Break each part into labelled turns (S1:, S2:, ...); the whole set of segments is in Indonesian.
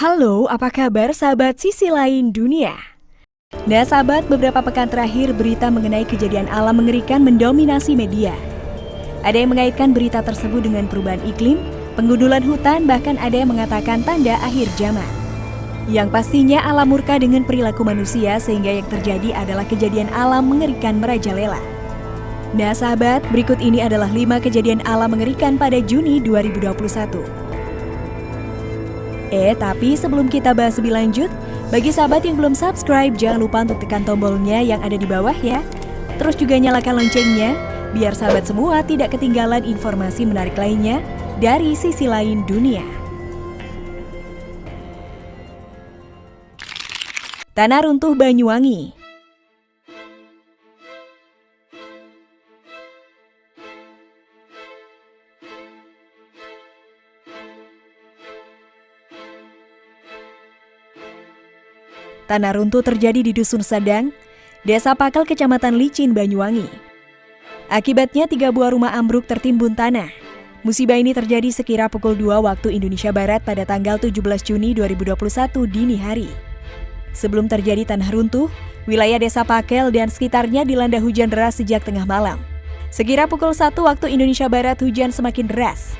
S1: Halo, apa kabar sahabat sisi lain dunia? Nah sahabat, beberapa pekan terakhir berita mengenai kejadian alam mengerikan mendominasi media. Ada yang mengaitkan berita tersebut dengan perubahan iklim, penggundulan hutan, bahkan ada yang mengatakan tanda akhir zaman. Yang pastinya alam murka dengan perilaku manusia sehingga yang terjadi adalah kejadian alam mengerikan merajalela. Nah sahabat, berikut ini adalah 5 kejadian alam mengerikan pada Juni 2021. Tapi sebelum kita bahas lebih lanjut, bagi sahabat yang belum subscribe, jangan lupa untuk tekan tombolnya yang ada di bawah ya. Terus juga nyalakan loncengnya, biar sahabat semua tidak ketinggalan informasi menarik lainnya dari sisi lain dunia. Tanah runtuh Banyuwangi. Tanah runtuh terjadi di Dusun Sadang, Desa Pakel, Kecamatan Licin, Banyuwangi. Akibatnya 3 buah rumah ambruk tertimbun tanah. Musibah ini terjadi sekira pukul 2 waktu Indonesia Barat pada tanggal 17 Juni 2021 dini hari. Sebelum terjadi tanah runtuh, wilayah Desa Pakel dan sekitarnya dilanda hujan deras sejak tengah malam. Sekira pukul 1 waktu Indonesia Barat hujan semakin deras.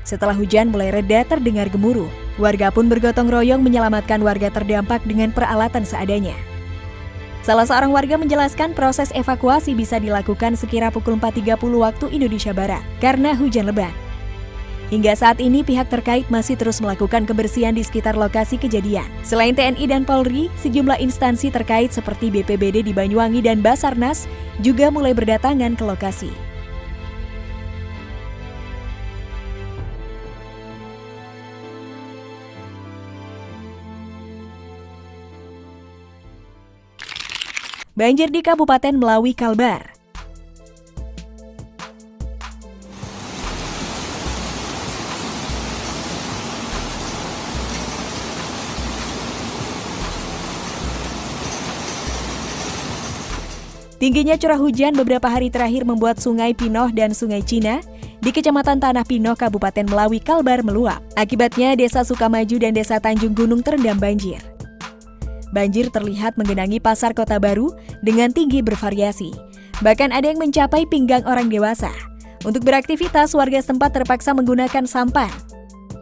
S1: Setelah hujan mulai reda, terdengar gemuruh. Warga pun bergotong royong menyelamatkan warga terdampak dengan peralatan seadanya. Salah seorang warga menjelaskan proses evakuasi bisa dilakukan sekira pukul 4.30 waktu Indonesia Barat karena hujan lebat. Hingga saat ini pihak terkait masih terus melakukan kebersihan di sekitar lokasi kejadian. Selain TNI dan Polri, sejumlah instansi terkait seperti BPBD di Banyuwangi dan Basarnas juga mulai berdatangan ke lokasi. Banjir di Kabupaten Melawi, Kalbar. Tingginya curah hujan beberapa hari terakhir membuat Sungai Pinoh dan Sungai Cina di Kecamatan Tanah Pinoh, Kabupaten Melawi, Kalbar meluap. Akibatnya Desa Sukamaju dan Desa Tanjung Gunung terendam banjir. Banjir terlihat menggenangi pasar Kota Baru dengan tinggi bervariasi. Bahkan ada yang mencapai pinggang orang dewasa. Untuk beraktivitas, warga setempat terpaksa menggunakan sampan.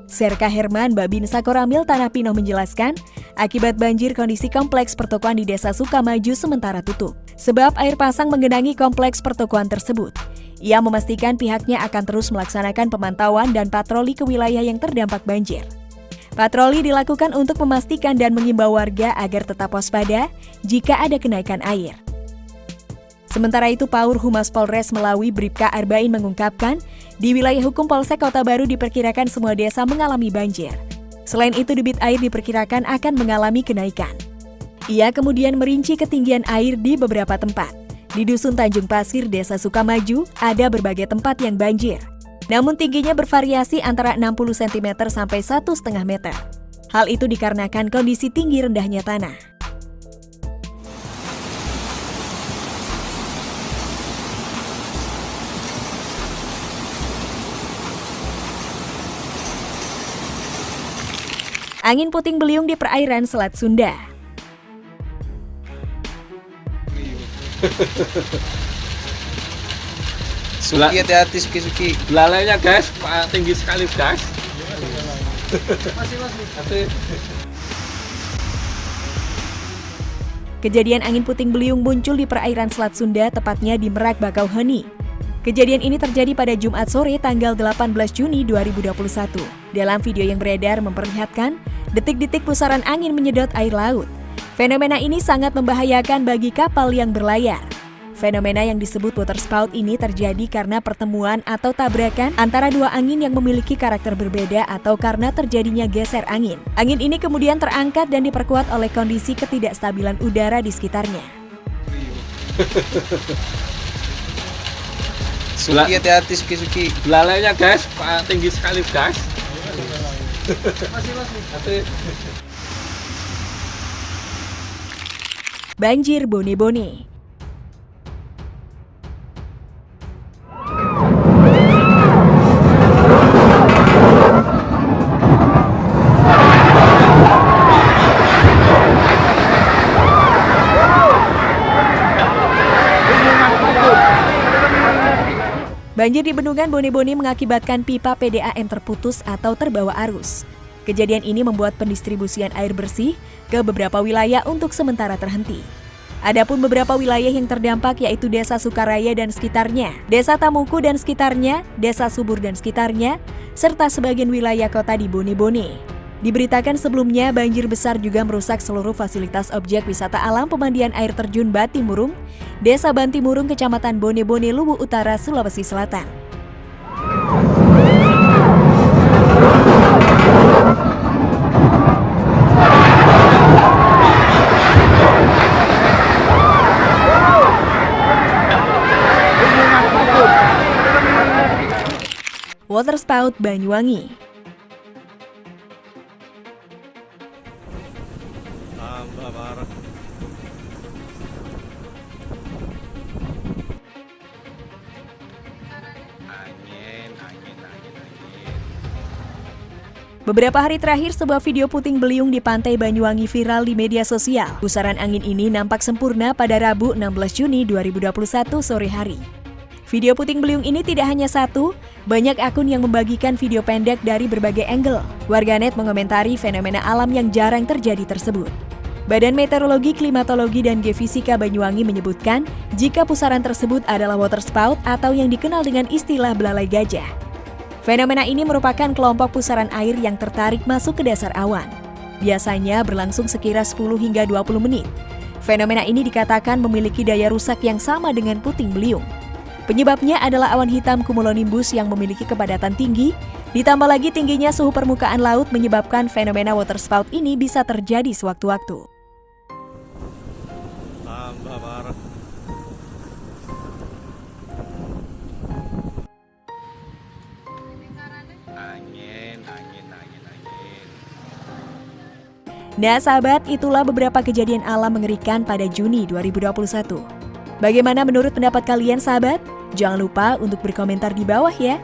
S1: Serka Herman, Babinsa Koramil Tanah Pinoh menjelaskan, akibat banjir kondisi kompleks pertokoan di Desa Sukamaju sementara tutup. Sebab air pasang menggenangi kompleks pertokoan tersebut. Ia memastikan pihaknya akan terus melaksanakan pemantauan dan patroli ke wilayah yang terdampak banjir. Patroli dilakukan untuk memastikan dan mengimbau warga agar tetap waspada jika ada kenaikan air. Sementara itu, Paur Humas Polres Melawi Bribka Arbain mengungkapkan, di wilayah hukum Polsek Kota Baru diperkirakan semua desa mengalami banjir. Selain itu, debit air diperkirakan akan mengalami kenaikan. Ia kemudian merinci ketinggian air di beberapa tempat. Di Dusun Tanjung Pasir, Desa Sukamaju, ada berbagai tempat yang banjir. Namun tingginya bervariasi antara 60 cm sampai 1,5 meter. Hal itu dikarenakan kondisi tinggi rendahnya tanah. Angin puting beliung di perairan Selat Sunda.
S2: Suki, hati-hati Suki.
S3: Belalainya guys, tinggi sekali guys.
S1: Kejadian angin puting beliung muncul di perairan Selat Sunda, tepatnya di Merak Bakauheni. Kejadian ini terjadi pada Jumat sore tanggal 18 Juni 2021. Dalam video yang beredar memperlihatkan detik-detik pusaran angin menyedot air laut. Fenomena ini sangat membahayakan bagi kapal yang berlayar. Fenomena yang disebut waterspout ini terjadi karena pertemuan atau tabrakan antara dua angin yang memiliki karakter berbeda atau karena terjadinya geser angin. Angin ini kemudian terangkat dan diperkuat oleh kondisi ketidakstabilan udara di sekitarnya.
S2: Suki, hati-hati Suki.
S3: Belalainya guys, tinggi sekali guys.
S1: Banjir Bone-Bone. Banjir di Bendungan Bone-Bone mengakibatkan pipa PDAM terputus atau terbawa arus. Kejadian ini membuat pendistribusian air bersih ke beberapa wilayah untuk sementara terhenti. Adapun beberapa wilayah yang terdampak yaitu Desa Sukaraya dan sekitarnya, Desa Tamuku dan sekitarnya, Desa Subur dan sekitarnya, serta sebagian wilayah kota di Bone-Bone. Diberitakan sebelumnya, banjir besar juga merusak seluruh fasilitas objek wisata alam pemandian air terjun Batimurung, Desa Bantimurung, Kecamatan Bone-Bone, Luwu Utara, Sulawesi Selatan. Waterspout Banyuwangi. Beberapa hari terakhir, sebuah video puting beliung di pantai Banyuwangi viral di media sosial. Pusaran angin ini nampak sempurna pada Rabu 16 Juni 2021 sore hari. Video puting beliung ini tidak hanya satu, banyak akun yang membagikan video pendek dari berbagai angle. Warganet mengomentari fenomena alam yang jarang terjadi tersebut. Badan Meteorologi, Klimatologi, dan Geofisika Banyuwangi menyebutkan jika pusaran tersebut adalah waterspout atau yang dikenal dengan istilah belalai gajah. Fenomena ini merupakan kelompok pusaran air yang tertarik masuk ke dasar awan. Biasanya berlangsung sekira 10 hingga 20 menit. Fenomena ini dikatakan memiliki daya rusak yang sama dengan puting beliung. Penyebabnya adalah awan hitam cumulonimbus yang memiliki kepadatan tinggi, ditambah lagi tingginya suhu permukaan laut menyebabkan fenomena waterspout ini bisa terjadi sewaktu-waktu. Nah sahabat, itulah beberapa kejadian alam mengerikan pada Juni 2021. Bagaimana menurut pendapat kalian sahabat? Jangan lupa untuk berkomentar di bawah ya.